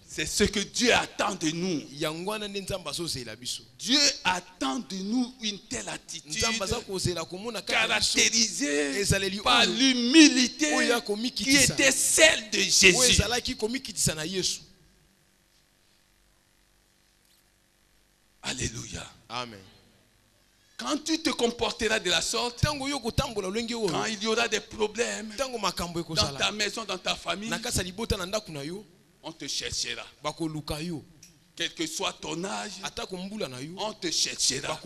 C'est ce que Dieu attend de nous. Dieu attend de nous une telle attitude caractérisée par l'humilité qui était celle de Jésus. Alléluia. Amen. Quand tu te comporteras de la sorte, quand il y aura des problèmes dans ta maison, dans ta famille, on te cherchera. Quel que soit ton âge, on te cherchera.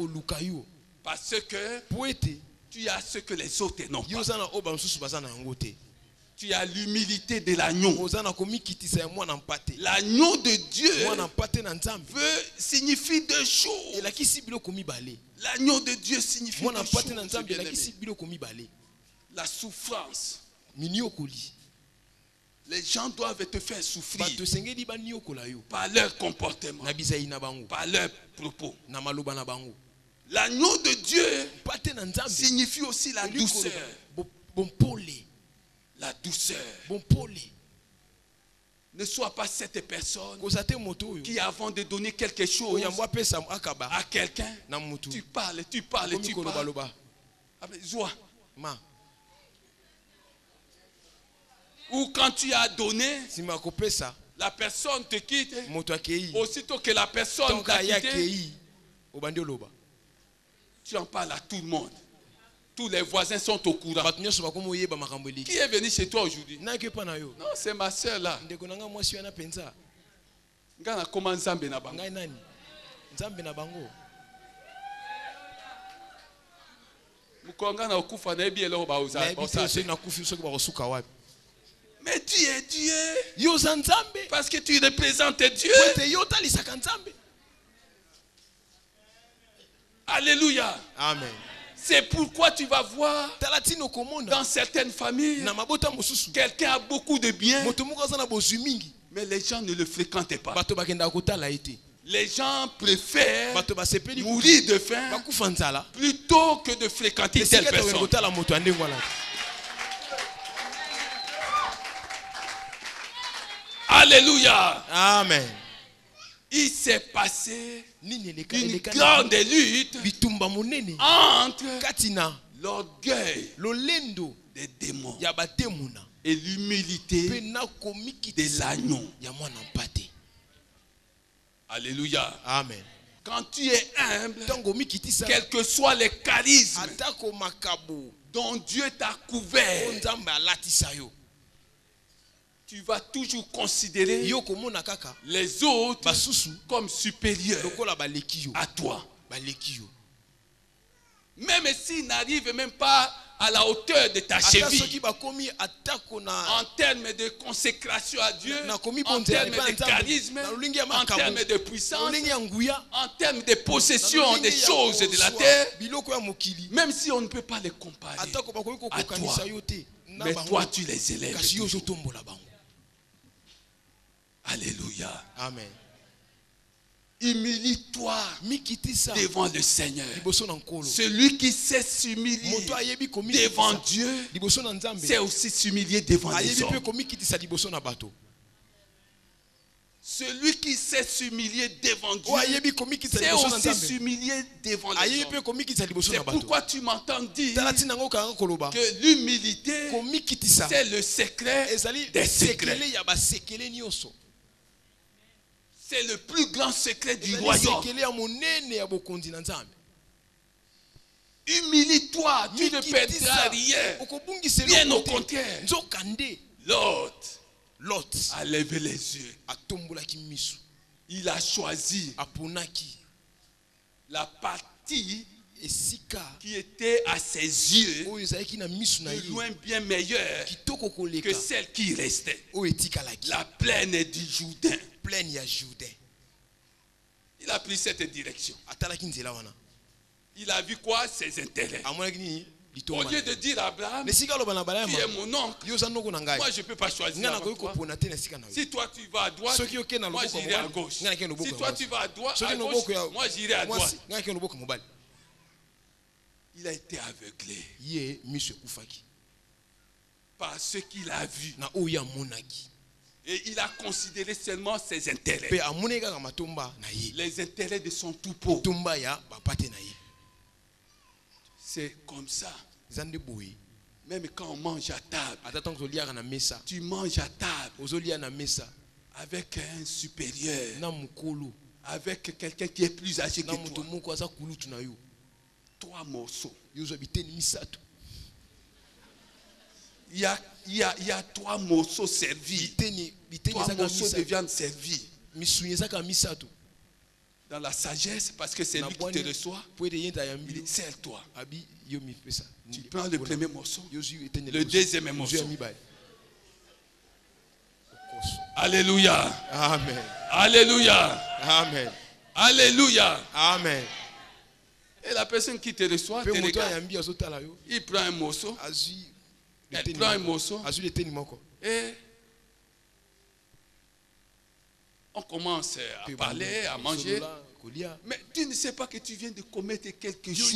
Parce que tu as ce que les autres n'ont pas. Tu as l'humilité de l'agneau. L'agneau de Dieu signifie deux choses. L'agneau de Dieu signifie deux choses. La souffrance. Les gens doivent te faire souffrir par leur comportement, par leurs propos. L'agneau de Dieu signifie aussi la douceur. La douceur. Ne sois pas cette personne qui, avant de donner quelque chose à quelqu'un, tu parles. Ou quand tu as donné, la personne te quitte, aussitôt que la personne t'a quitté, tu en parles à tout le monde. Tous les voisins sont au courant. Qui est venu chez toi aujourd'hui? Non, c'est ma soeur là. Comment Nzambe na bango? Mais tu es Dieu. Parce que tu représentes Dieu. Alléluia. Amen. C'est pourquoi tu vas voir dans certaines familles, quelqu'un a beaucoup de biens, mais les gens ne le fréquentent pas. Les gens préfèrent mourir de faim plutôt que de fréquenter telle personne. Alléluia. Amen. Il s'est passé une grande lutte entre l'orgueil des démons et l'humilité de l'agneau. Alléluia. Amen. Quand tu es humble, quels que soient les charismes dont Dieu t'a couvert, tu vas toujours considérer les autres comme supérieurs à toi. Même s'ils n'arrivent même pas à la hauteur de ta cheville, en termes de consécration à Dieu, en termes de charisme, en termes de puissance, en termes de possession des choses de la terre, même si on ne peut pas les comparer à toi, mais toi tu les élèves. Alléluia. Amen. Humilie-toi devant le Seigneur. Celui qui sait s'humilier devant Dieu sait aussi s'humilier devant les hommes. Celui qui sait s'humilier devant Dieu sait aussi s'humilier devant les hommes. C'est pourquoi tu m'entends dire que l'humilité, c'est le secret des secrets. C'est le plus grand secret du royaume. Humilie-toi, tu ne perdras rien. Bien au contraire. Lot a levé les yeux. Il a choisi la partie qui était à ses yeux de loin bien meilleure que celle qui restait. La plaine du Jourdain. Il a pris cette direction. Il a vu quoi? Ses intérêts. Au lieu de dire à Abraham, qui est mon oncle, moi je ne peux pas choisir avec toi. Si toi tu vas à droite, moi j'irai à gauche. Si toi tu vas à gauche, moi j'irai à droite. Il a été aveuglé par ce qu'il a vu. Et il a considéré seulement ses intérêts. Les intérêts de son troupeau. C'est comme ça. Même quand on mange à table, tu manges à table avec un supérieur, avec quelqu'un qui est plus âgé que toi. 3 morceaux. Il y a 3 morceaux servis. 3 morceaux de viande servis. Dans la sagesse, parce que c'est lui qui te reçoit, il dit serre-toi. Tu prends le premier morceau, le deuxième morceau. Alléluia. Amen. Alléluia. Amen. Alléluia. Amen. Et la personne qui te reçoit, te regarde. Il prend un morceau. Elle prend un morceau. Et on commence à parler, à manger. Mais tu ne sais pas que tu viens de commettre quelque chose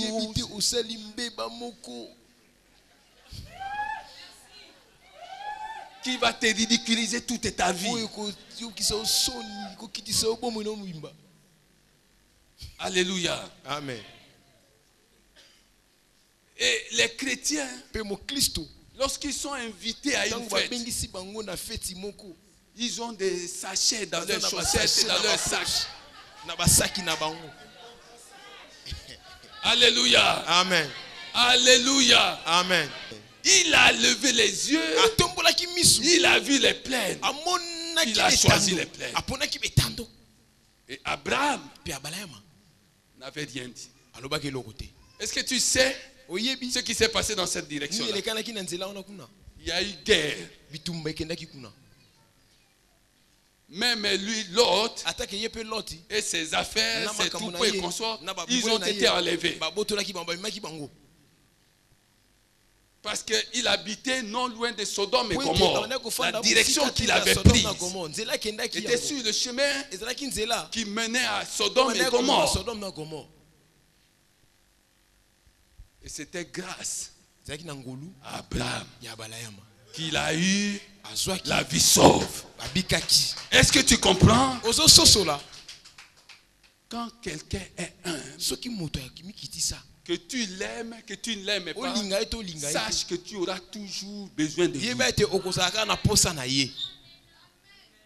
qui va te ridiculiser toute ta vie. Alléluia. Amen. Et les chrétiens, lorsqu'ils sont invités à une fête, Ils ont des sachets dans leurs chaussettes et dans leurs sacs. Alléluia. Amen. Alléluia. Amen. Il a levé les yeux. Il a vu les plaines. Il a choisi les plaines. Et Abraham n'avait rien dit. Est-ce que tu sais ce qui s'est passé dans cette direction-là? Il y a eu guerre. Même lui, l'autre, et ses affaires, ses troupeaux et consorts, ils ont été enlevés. Parce qu'il habitait non loin de Sodome et Gomorrhe. La direction qu'il avait prise était sur le chemin qui menait à Sodome et Gomorrhe. Et c'était grâce à Abraham qu'il a eu la vie sauve. Est-ce que tu comprends? Quand quelqu'un est humble, que tu l'aimes, que tu ne l'aimes pas, sache que tu auras toujours besoin de lui.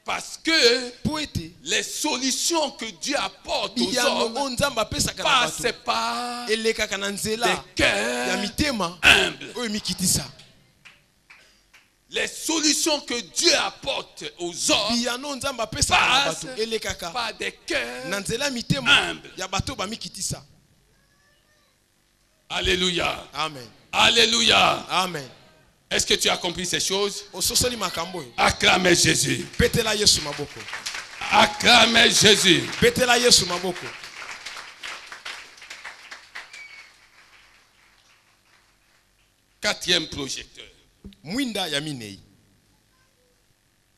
Parce que les solutions que Dieu apporte aux hommes passent par des cœurs humbles. Les solutions que Dieu apporte aux hommes passent par des cœurs humbles. Alléluia. Amen. Alléluia. Amen. Est-ce que tu as compris ces choses? Acclamez Jésus. Acclamez Jésus. Quatrième projecteur.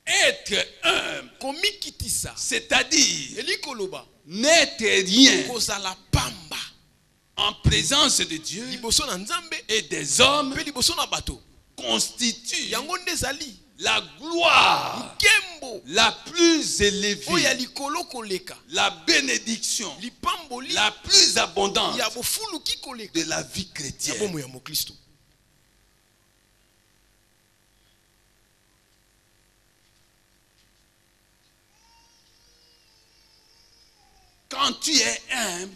Être humble, c'est-à-dire n'être rien en présence de Dieu et des hommes, constitue la gloire la plus élevée, la bénédiction la plus abondante de la vie chrétienne. Quand tu es humble,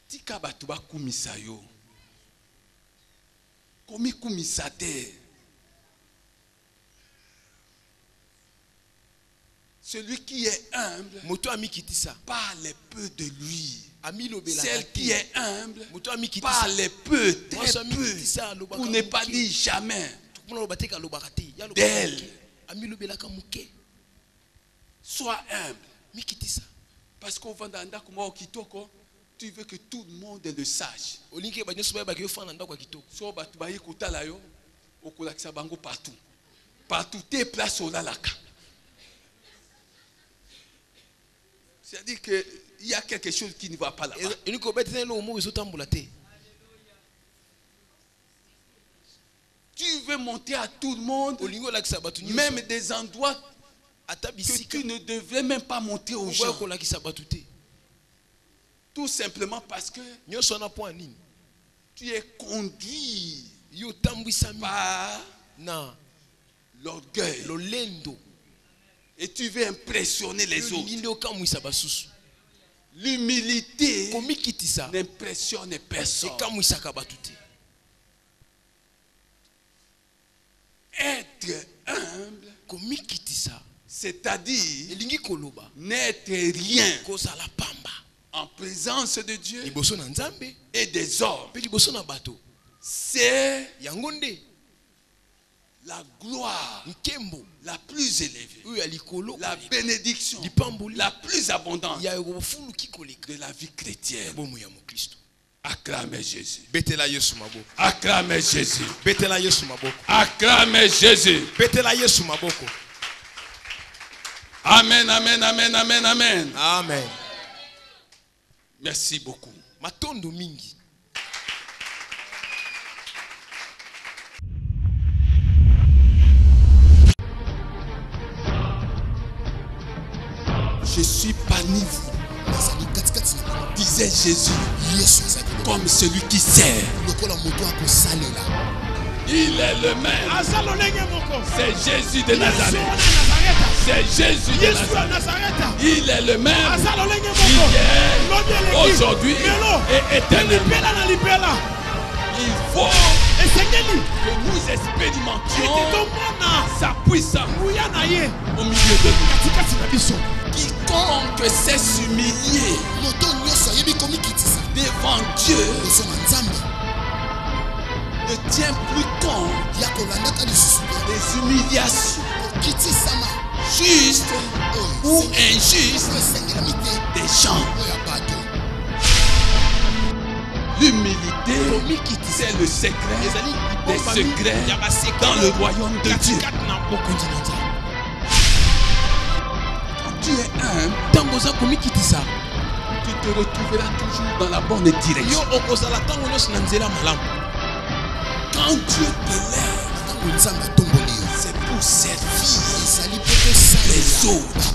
tika batu bakumisa yo. Komi kumisa te. Celui qui est humble parle peu de lui. Celle qui est humble parle peu, très peu, pour ne pas dire jamais d'elle. Sois humble. Parce qu'au Vandanda, tu veux que tout le monde le sache. Partout. Partout, tes places au lalaka. C'est-à-dire qu'il y a quelque chose qui ne va pas là-bas. Tu veux monter à tout le monde, même des endroits que tu ne devrais même pas monter aux gens. Tout simplement parce que tu es conduit par l'orgueil. Et tu veux impressionner les autres. L'humilité n'impressionne personne. Être humble, c'est-à-dire n'être rien en présence de Dieu et des hommes. C'est la gloire la plus élevée, la bénédiction la plus abondante de la vie chrétienne. Acclamez Jésus. Acclamez Jésus. Acclamez Jésus. Amen, amen, amen, amen, amen. Amen. Merci beaucoup. Matondo mingi. Je suis parmi vous, disait Jésus, comme celui qui sert. Il est le même. C'est Jésus de Nazareth. C'est Jésus de Nazareth. Il est le même. Hier, aujourd'hui et éternellement. Il faut que nous expérimentions sa puissance au milieu de nous. Quiconque sait s'humilier devant Dieu ne tient plus compte des humiliations justes ou injustes des gens. L'humilité, c'est le secret des secrets dans le royaume de Dieu. Quand tu es humble, tu te retrouveras toujours dans la bonne direction. Quand Dieu t'élève, c'est pour servir les autres.